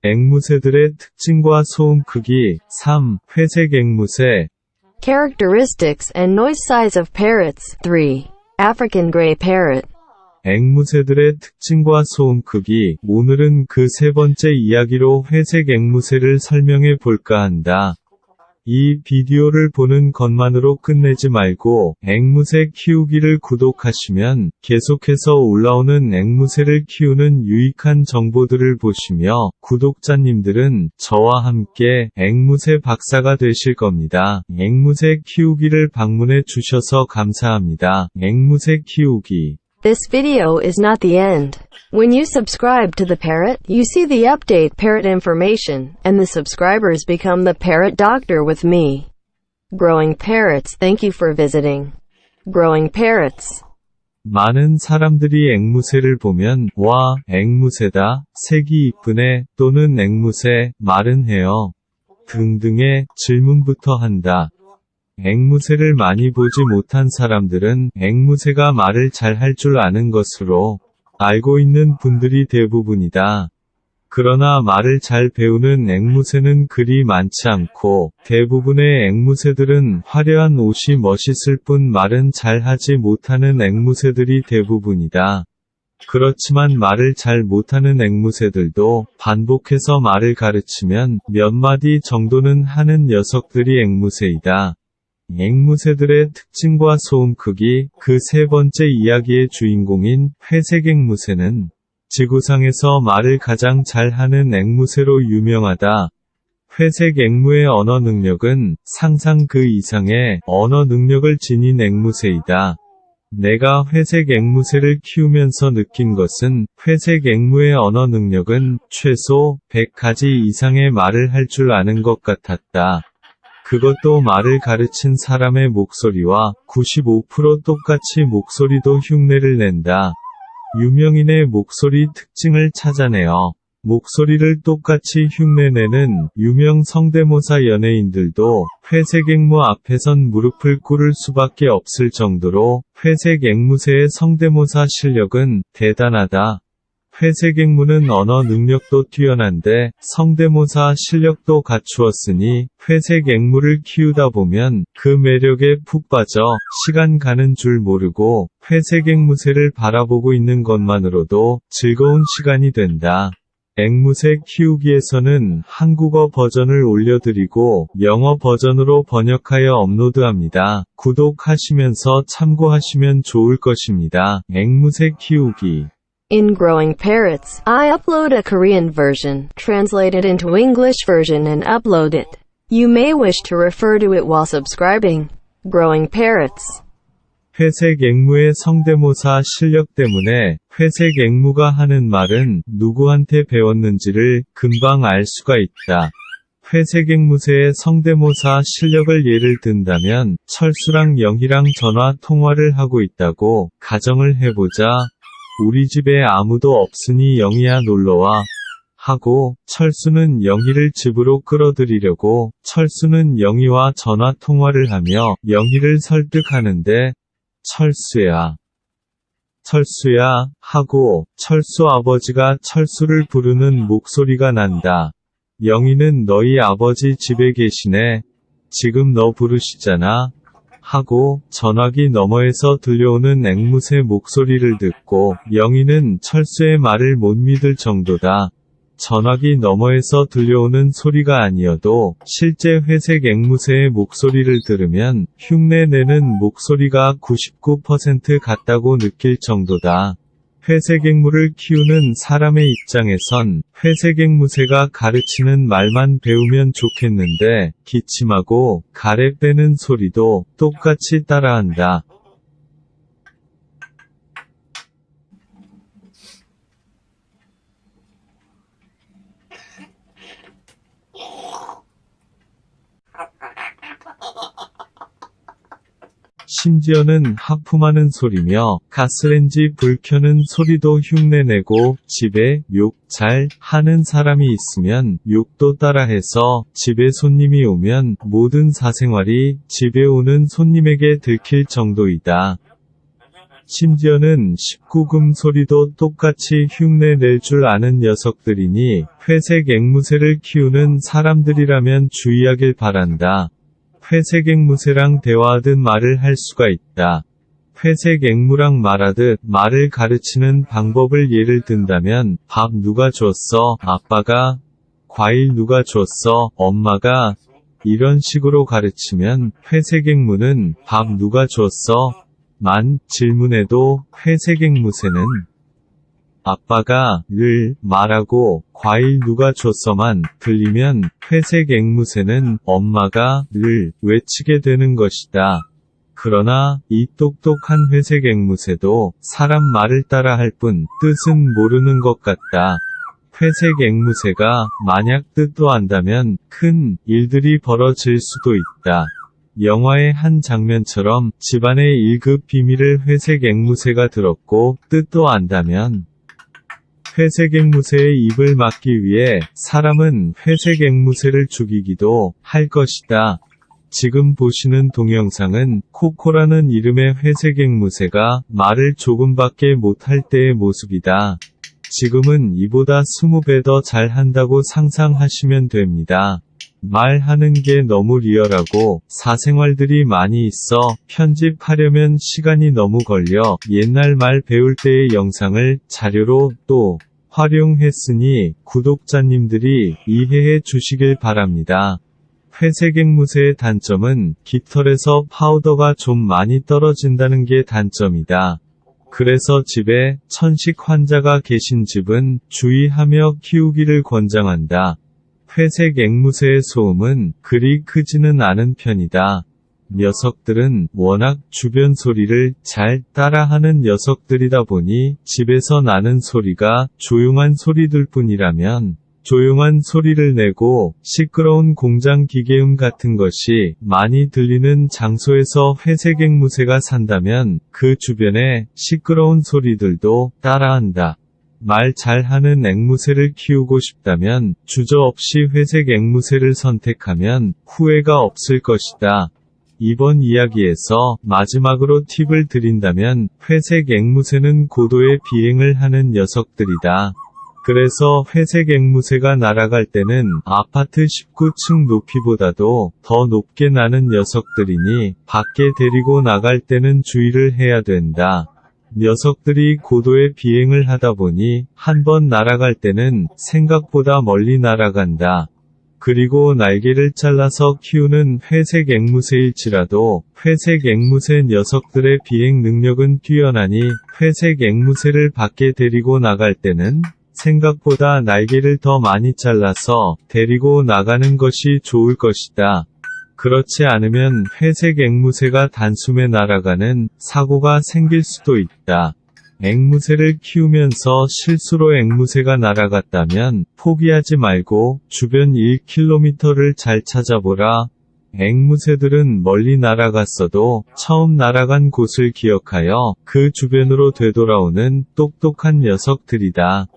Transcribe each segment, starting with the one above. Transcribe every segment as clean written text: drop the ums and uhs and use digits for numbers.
앵무새들의 특징과 소음 크기. 3. 회색 앵무새. Characteristics and noise size of parrots. 3. African gray parrot. 앵무새들의 특징과 소음 크기. 오늘은 그 세 번째 이야기로 회색 앵무새를 설명해 볼까 한다. 이 비디오를 보는 것만으로 끝내지 말고 앵무새 키우기를 구독하시면 계속해서 올라오는 앵무새를 키우는 유익한 정보들을 보시며 구독자님들은 저와 함께 앵무새 박사가 되실 겁니다. 앵무새 키우기를 방문해 주셔서 감사합니다. 앵무새 키우기. This video is not the end. When you subscribe to the parrot, you see the update parrot information, and the subscribers become the parrot doctor with me. Growing parrots, thank you for visiting. Growing parrots. 많은 사람들이 앵무새를 보면 와, 앵무새다, 색이 이쁘네, 또는 앵무새, 말은 해요. 등등의 질문부터 한다. 앵무새를 많이 보지 못한 사람들은 앵무새가 말을 잘 할 줄 아는 것으로 알고 있는 분들이 대부분이다. 그러나 말을 잘 배우는 앵무새는 그리 많지 않고 대부분의 앵무새들은 화려한 옷이 멋있을 뿐 말은 잘 하지 못하는 앵무새들이 대부분이다. 그렇지만 말을 잘 못하는 앵무새들도 반복해서 말을 가르치면 몇 마디 정도는 하는 녀석들이 앵무새이다. 앵무새들의 특징과 소음 크기. 그 세 번째 이야기의 주인공인 회색 앵무새는 지구상에서 말을 가장 잘하는 앵무새로 유명하다. 회색 앵무의 언어 능력은 상상 그 이상의 언어 능력을 지닌 앵무새이다. 내가 회색 앵무새를 키우면서 느낀 것은 회색 앵무의 언어 능력은 최소 100가지 이상의 말을 할 줄 아는 것 같았다. 그것도 말을 가르친 사람의 목소리와 95% 똑같이 목소리도 흉내를 낸다. 유명인의 목소리 특징을 찾아내어 목소리를 똑같이 흉내내는 유명 성대모사 연예인들도 회색 앵무 앞에선 무릎을 꿇을 수밖에 없을 정도로 회색 앵무새의 성대모사 실력은 대단하다. 회색 앵무는 언어 능력도 뛰어난데 성대모사 실력도 갖추었으니 회색 앵무를 키우다 보면 그 매력에 푹 빠져 시간 가는 줄 모르고 회색 앵무새를 바라보고 있는 것만으로도 즐거운 시간이 된다. 앵무새 키우기에서는 한국어 버전을 올려드리고 영어 버전으로 번역하여 업로드합니다. 구독하시면서 참고하시면 좋을 것입니다. 앵무새 키우기. In Growing Parrots, I upload a Korean version, translate it into English version and upload it. You may wish to refer to it while subscribing. Growing Parrots. 회색 앵무의 성대모사 실력 때문에 회색 앵무가 하는 말은 누구한테 배웠는지를 금방 알 수가 있다. 회색 앵무새의 성대모사 실력을 예를 든다면 철수랑 영희랑 전화 통화를 하고 있다고 가정을 해보자. 우리 집에 아무도 없으니 영희야 놀러와. 하고 철수는 영희를 집으로 끌어들이려고 철수는 영희와 전화 통화를 하며 영희를 설득하는데 철수야. 철수야. 하고 철수 아버지가 철수를 부르는 목소리가 난다. 영희는 너희 아버지 집에 계시네. 지금 너 부르시잖아. 하고 전화기 너머에서 들려오는 앵무새 목소리를 듣고 영희는 철수의 말을 못 믿을 정도다. 전화기 너머에서 들려오는 소리가 아니어도 실제 회색 앵무새의 목소리를 들으면 흉내내는 목소리가 99% 같다고 느낄 정도다. 회색 앵무를 키우는 사람의 입장에선 회색 앵무새가 가르치는 말만 배우면 좋겠는데 기침하고 가래 빼는 소리도 똑같이 따라한다. 심지어는 하품하는 소리며 가스렌지 불 켜는 소리도 흉내내고 집에 욕 잘 하는 사람이 있으면 욕도 따라해서 집에 손님이 오면 모든 사생활이 집에 오는 손님에게 들킬 정도이다. 심지어는 19금 소리도 똑같이 흉내 낼 줄 아는 녀석들이니 회색 앵무새를 키우는 사람들이라면 주의하길 바란다. 회색 앵무새랑 대화하듯 말을 할 수가 있다. 회색 앵무랑 말하듯 말을 가르치는 방법을 예를 든다면 밥 누가 줬어? 아빠가. 과일 누가 줬어? 엄마가. 이런 식으로 가르치면 회색 앵무는 밥 누가 줬어? 만 질문해도 회색 앵무새는 아빠가 를 말하고 과일 누가 줬어만 들리면 회색 앵무새는 엄마가 를 외치게 되는 것이다. 그러나 이 똑똑한 회색 앵무새도 사람 말을 따라 할 뿐 뜻은 모르는 것 같다. 회색 앵무새가 만약 뜻도 안다면 큰 일들이 벌어질 수도 있다. 영화의 한 장면처럼 집안의 1급 비밀을 회색 앵무새가 들었고 뜻도 안다면 회색 앵무새의 입을 막기 위해 사람은 회색 앵무새를 죽이기도 할 것이다. 지금 보시는 동영상은 코코라는 이름의 회색 앵무새가 말을 조금밖에 못할 때의 모습이다. 지금은 이보다 20배 더 잘한다고 상상하시면 됩니다. 말하는 게 너무 리얼하고 사생활들이 많이 있어 편집하려면 시간이 너무 걸려 옛날 말 배울 때의 영상을 자료로 또 활용했으니 구독자님들이 이해해 주시길 바랍니다. 회색 앵무새의 단점은 깃털에서 파우더가 좀 많이 떨어진다는 게 단점이다. 그래서 집에 천식 환자가 계신 집은 주의하며 키우기를 권장한다. 회색 앵무새의 소음은 그리 크지는 않은 편이다. 녀석들은 워낙 주변 소리를 잘 따라하는 녀석들이다 보니 집에서 나는 소리가 조용한 소리들 뿐이라면 조용한 소리를 내고 시끄러운 공장 기계음 같은 것이 많이 들리는 장소에서 회색 앵무새가 산다면 그 주변의 시끄러운 소리들도 따라한다. 말 잘하는 앵무새를 키우고 싶다면 주저없이 회색 앵무새를 선택하면 후회가 없을 것이다. 이번 이야기에서 마지막으로 팁을 드린다면 회색 앵무새는 고도의 비행을 하는 녀석들이다. 그래서 회색 앵무새가 날아갈 때는 아파트 19층 높이보다도 더 높게 나는 녀석들이니 밖에 데리고 나갈 때는 주의를 해야 된다. 녀석들이 고도의 비행을 하다 보니 한 번 날아갈 때는 생각보다 멀리 날아간다. 그리고 날개를 잘라서 키우는 회색 앵무새일지라도 회색 앵무새 녀석들의 비행 능력은 뛰어나니 회색 앵무새를 밖에 데리고 나갈 때는 생각보다 날개를 더 많이 잘라서 데리고 나가는 것이 좋을 것이다. 그렇지 않으면 회색 앵무새가 단숨에 날아가는 사고가 생길 수도 있다. 앵무새를 키우면서 실수로 앵무새가 날아갔다면 포기하지 말고 주변 1km를 잘 찾아보라. 앵무새들은 멀리 날아갔어도 처음 날아간 곳을 기억하여 그 주변으로 되돌아오는 똑똑한 녀석들이다.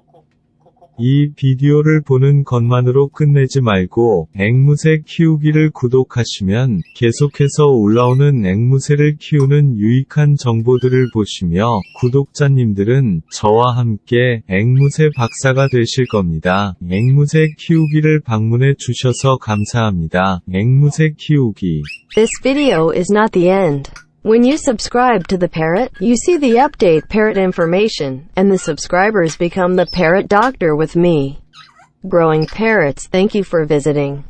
이 비디오를 보는 것만으로 끝내지 말고 앵무새 키우기를 구독하시면 계속해서 올라오는 앵무새를 키우는 유익한 정보들을 보시며 구독자님들은 저와 함께 앵무새 박사가 되실 겁니다. 앵무새 키우기를 방문해 주셔서 감사합니다. 앵무새 키우기. This video is not the end. When you subscribe to the Parrot, you see the update parrot information, and the subscribers become the Parrot Doctor with me. Growing Parrots, thank you for visiting.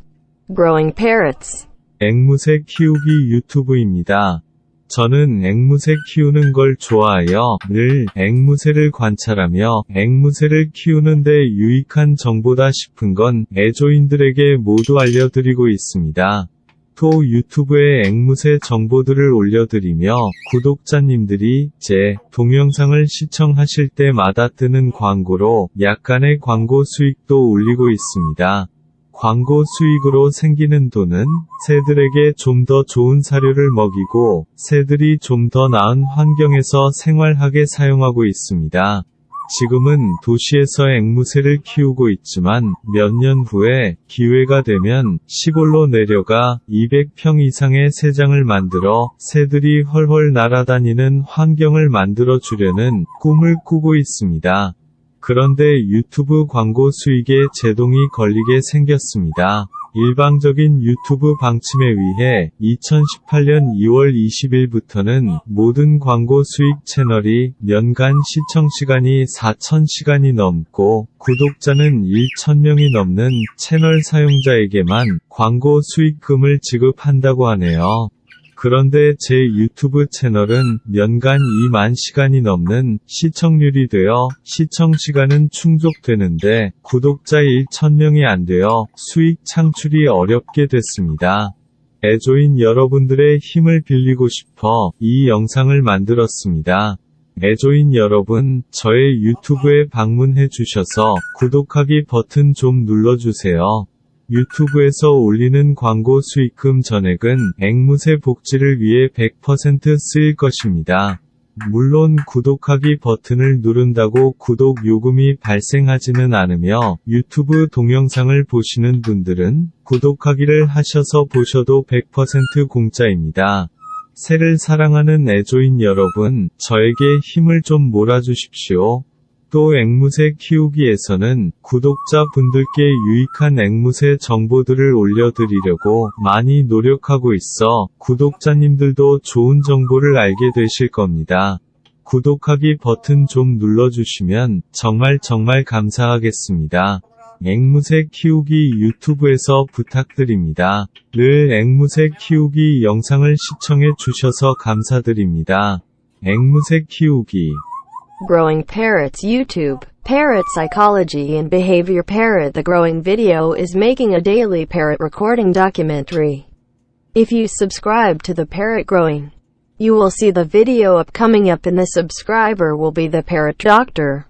Growing Parrots. 앵무새 키우기 유튜브입니다. 저는 앵무새 키우는 걸 좋아하여 늘 앵무새를 관찰하며 앵무새를 키우는데 유익한 정보다 싶은 건 애조인들에게 모두 알려드리고 있습니다. 또 유튜브에 앵무새 정보들을 올려드리며 구독자님들이 제 동영상을 시청하실 때마다 뜨는 광고로 약간의 광고 수익도 올리고 있습니다. 광고 수익으로 생기는 돈은 새들에게 좀 더 좋은 사료를 먹이고 새들이 좀 더 나은 환경에서 생활하게 사용하고 있습니다. 지금은 도시에서 앵무새를 키우고 있지만 몇 년 후에 기회가 되면 시골로 내려가 200평 이상의 새장을 만들어 새들이 훨훨 날아다니는 환경을 만들어 주려는 꿈을 꾸고 있습니다. 그런데 유튜브 광고 수익에 제동이 걸리게 생겼습니다. 일방적인 유튜브 방침에 의해 2018년 2월 20일부터는 모든 광고 수익 채널이 연간 시청시간이 4,000시간이 넘고 구독자는 1,000명이 넘는 채널 사용자에게만 광고 수익금을 지급한다고 하네요. 그런데 제 유튜브 채널은 연간 2만 시간이 넘는 시청률이 되어 시청시간은 충족되는데 구독자 1,000명이 안 되어 수익 창출이 어렵게 됐습니다. 애조인 여러분들의 힘을 빌리고 싶어 이 영상을 만들었습니다. 애조인 여러분, 저의 유튜브에 방문해 주셔서 구독하기 버튼 좀 눌러주세요. 유튜브에서 올리는 광고 수익금 전액은 앵무새 복지를 위해 100% 쓰일 것입니다. 물론 구독하기 버튼을 누른다고 구독 요금이 발생하지는 않으며 유튜브 동영상을 보시는 분들은 구독하기를 하셔서 보셔도 100% 공짜입니다. 새를 사랑하는 애조인 여러분, 저에게 힘을 좀 몰아주십시오. 또 앵무새 키우기에서는 구독자분들께 유익한 앵무새 정보들을 올려드리려고 많이 노력하고 있어 구독자님들도 좋은 정보를 알게 되실 겁니다. 구독하기 버튼 좀 눌러주시면 정말 감사하겠습니다. 앵무새 키우기 유튜브에서 부탁드립니다. 늘 앵무새 키우기 영상을 시청해 주셔서 감사드립니다. 앵무새 키우기 Growing Parrots YouTube. Parrot Psychology and Behavior. Parrot The Growing Video is making a daily parrot recording documentary. If you subscribe to the Parrot Growing, you will see the video upcoming up and the subscriber will be the Parrot Doctor.